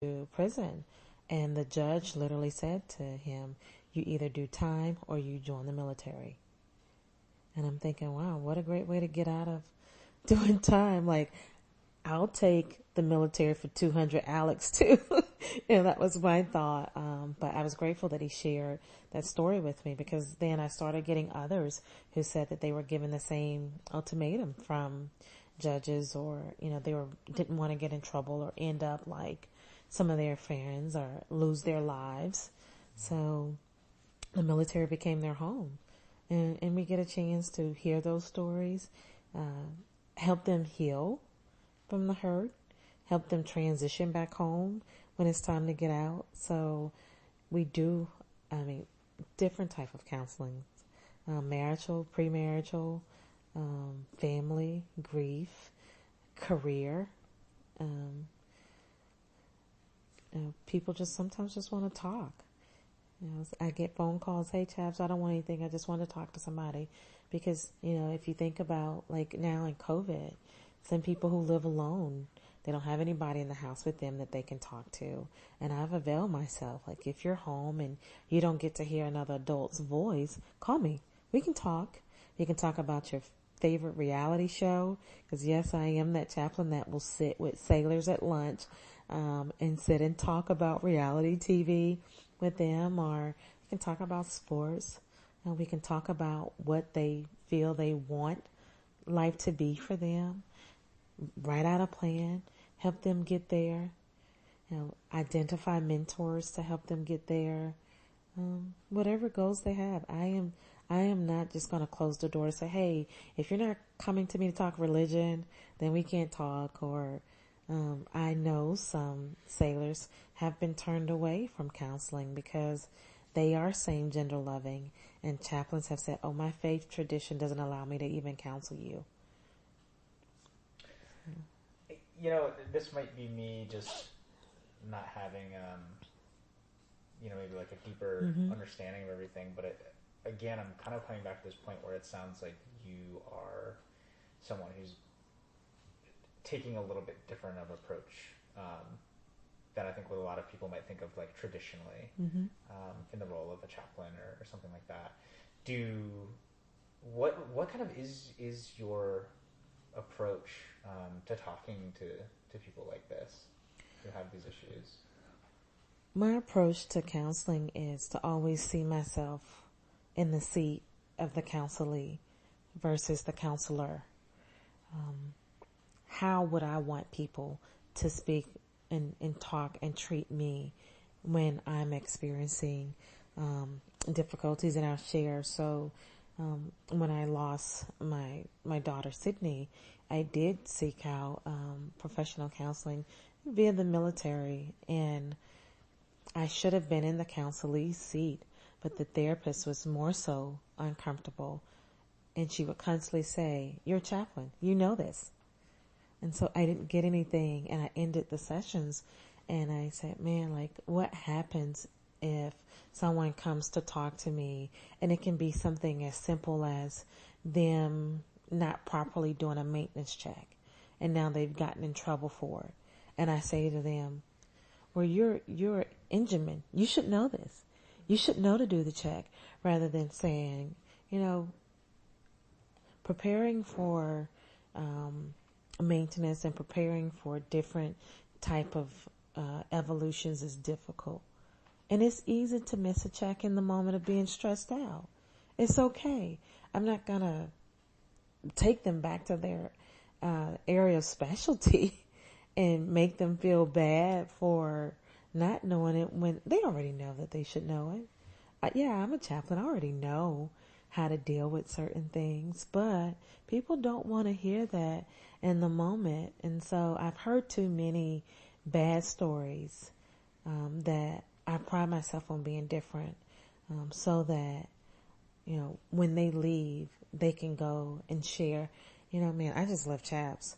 to prison. And the judge literally said to him, you either do time or you join the military. And I'm thinking, wow, what a great way to get out of doing time. Like, I'll take the military for 200 Alex too. That was my thought. But I was grateful that he shared that story with me, because then I started getting others who said that they were given the same ultimatum from judges, or, didn't want to get in trouble or end up like some of their friends or lose their lives. So the military became their home. And we get a chance to hear those stories, help them heal from the hurt, help them transition back home when it's time to get out. So we do, different type of counseling, marital, premarital, family, grief, career. People just sometimes just want to talk. I get phone calls, hey Chaps, I don't want anything, I just want to talk to somebody. Because, if you think about like now in COVID, some people who live alone, they don't have anybody in the house with them that they can talk to. And I've availed myself, like if you're home and you don't get to hear another adult's voice, call me. We can talk. You can talk about your favorite reality show. Because yes, I am that chaplain that will sit with sailors at lunch, and sit and talk about reality TV with them. Or we can talk about sports. And we can talk about what they feel they want life to be for them. Write out a plan, help them get there, identify mentors to help them get there. Whatever goals they have. I am not just going to close the door and say, hey, if you're not coming to me to talk religion, then we can't talk. Or, I know some sailors have been turned away from counseling because they are same gender loving, and chaplains have said, oh, my faith tradition doesn't allow me to even counsel you. This might be me just not having, maybe like a deeper understanding of everything. But again, I'm kind of coming back to this point where it sounds like you are someone who's taking a little bit different of approach than I think what a lot of people might think of like traditionally in the role of a chaplain or something like that. What kind of is your approach to talking to people like this who have these issues? My approach to counseling is to always see myself in the seat of the counselee versus the counselor. How would I want people to speak and talk and treat me when I'm experiencing difficulties? And I'll share. So when I lost my daughter Sydney, I did seek out professional counseling via the military, and I should have been in the counselee's seat, but the therapist was more so uncomfortable, and she would constantly say, you're a chaplain, you know this. And so I didn't get anything, and I ended the sessions, and I said, man, like, what happens if someone comes to talk to me, and it can be something as simple as them not properly doing a maintenance check, and now they've gotten in trouble for it. And I say to them, well, you're an engineman. You should know this. You should know to do the check, rather than saying, preparing for maintenance and preparing for different type of evolutions is difficult. And it's easy to miss a check in the moment of being stressed out. It's okay. I'm not going to take them back to their area of specialty and make them feel bad for not knowing it when they already know that they should know it. Yeah, I'm a chaplain. I already know how to deal with certain things, but people don't want to hear that in the moment. And so I've heard too many bad stories that I pride myself on being different, so that, when they leave, they can go and share, man, I just love Chaps.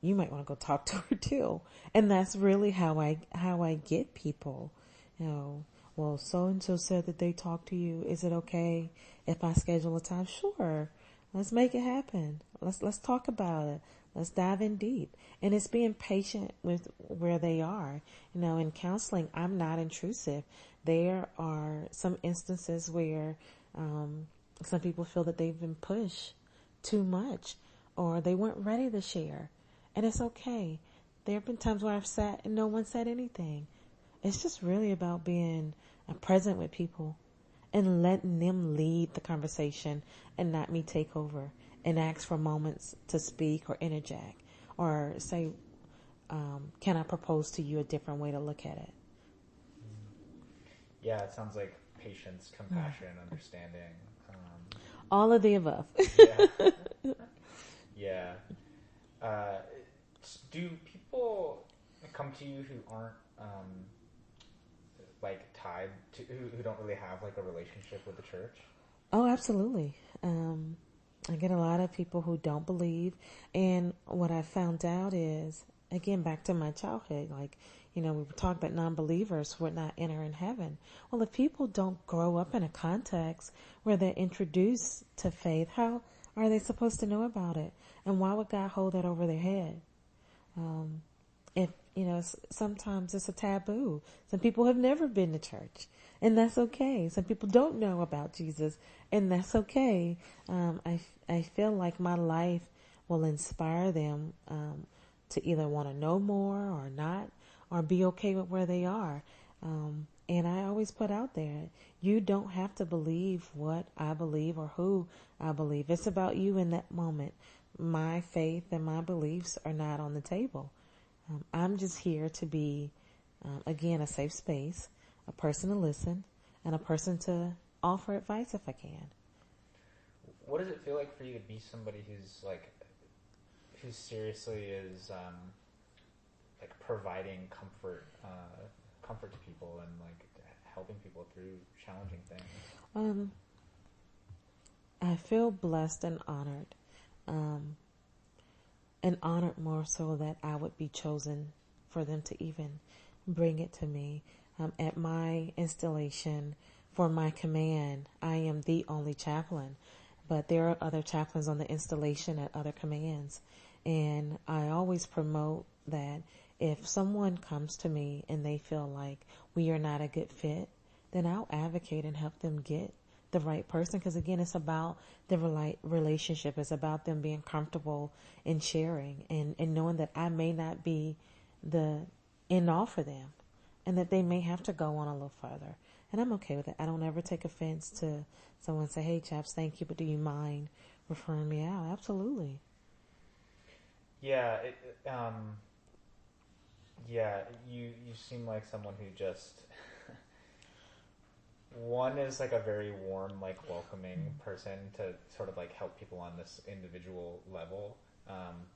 You might want to go talk to her too. And that's really how I get people, well, so-and-so said that they talked to you. Is it okay if I schedule a time? Sure. Let's make it happen. Let's talk about it. Let's dive in deep. And it's being patient with where they are. In counseling, I'm not intrusive. There are some instances where some people feel that they've been pushed too much or they weren't ready to share. And it's okay. There have been times where I've sat and no one said anything. It's just really about being present with people and letting them lead the conversation and not me take over and ask for moments to speak or interject or say, can I propose to you a different way to look at it? Yeah, it sounds like patience, compassion, understanding. All of the above. Yeah. Yeah. Do people come to you who aren't like tied to who don't really have like a relationship with the church? Oh, absolutely. I get a lot of people who don't believe, and what I found out is, again, back to my childhood, like, we were talking that non-believers would not enter in heaven. Well, if people don't grow up in a context where they're introduced to faith, how are they supposed to know about it? And why would God hold that over their head? If, sometimes it's a taboo. Some people have never been to church, and that's okay. Some people don't know about Jesus, and that's okay. I feel like my life will inspire them to either want to know more or not, or be okay with where they are. And I always put out there, you don't have to believe what I believe or who I believe. It's about you in that moment. My faith and my beliefs are not on the table. I'm just here to be, again, a safe space, a person to listen, and a person to offer advice if I can. What does it feel like for you to be somebody who seriously is like providing comfort to people and like helping people through challenging things? I feel blessed and honored. And honored more so that I would be chosen for them to even bring it to me. At my installation, for my command, I am the only chaplain, but there are other chaplains on the installation at other commands. And I always promote that if someone comes to me and they feel like we are not a good fit, then I'll advocate and help them get the right person, because again, it's about the relationship. It's about them being comfortable in sharing and knowing that I may not be the end all for them and that they may have to go on a little further. And I'm okay with it. I don't ever take offense to someone say, hey, chaps, thank you, but do you mind referring me out? Absolutely. Yeah, you seem like someone who just one is like a very warm, like welcoming person to sort of like help people on this individual level.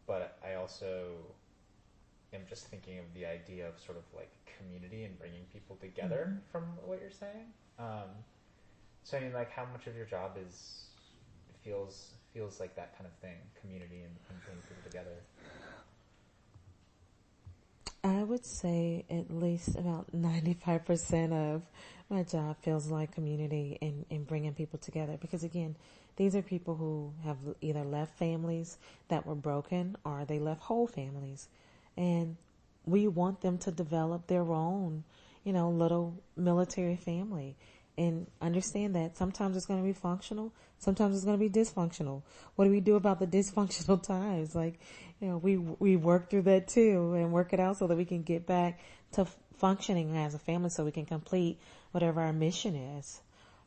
But I also am just thinking of the idea of sort of like community and bringing people together from what you're saying. So I mean, like, how much of your job feels like that kind of thing, community and bringing people together? I would say at least about 95% of my job feels like community and bringing people together. Because again, these are people who have either left families that were broken or they left whole families. And we want them to develop their own, little military family. And understand that sometimes it's going to be functional, sometimes it's going to be dysfunctional. What do we do about the dysfunctional times? Like, we work through that too and work it out so that we can get back to functioning as a family, so we can complete whatever our mission is.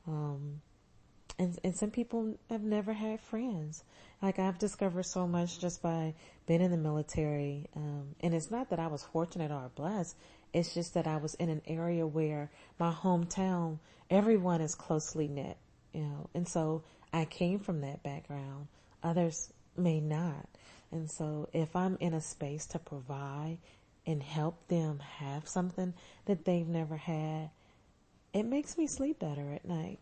And some people have never had friends. Like, I've discovered so much just by being in the military. And it's not that I was fortunate or blessed. It's just that I was in an area where my hometown, everyone is closely knit, and so I came from that background. Others may not. And so if I'm in a space to provide and help them have something that they've never had, it makes me sleep better at night.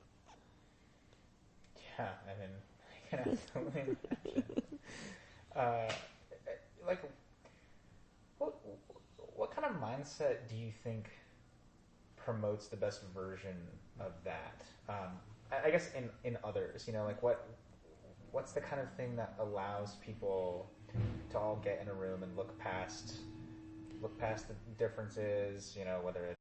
Yeah, I mean, I can absolutely imagine. Like, what kind of mindset do you think promotes the best version of that? I guess in others, like what's the kind of thing that allows people to all get in a room and look past the differences, you know, whether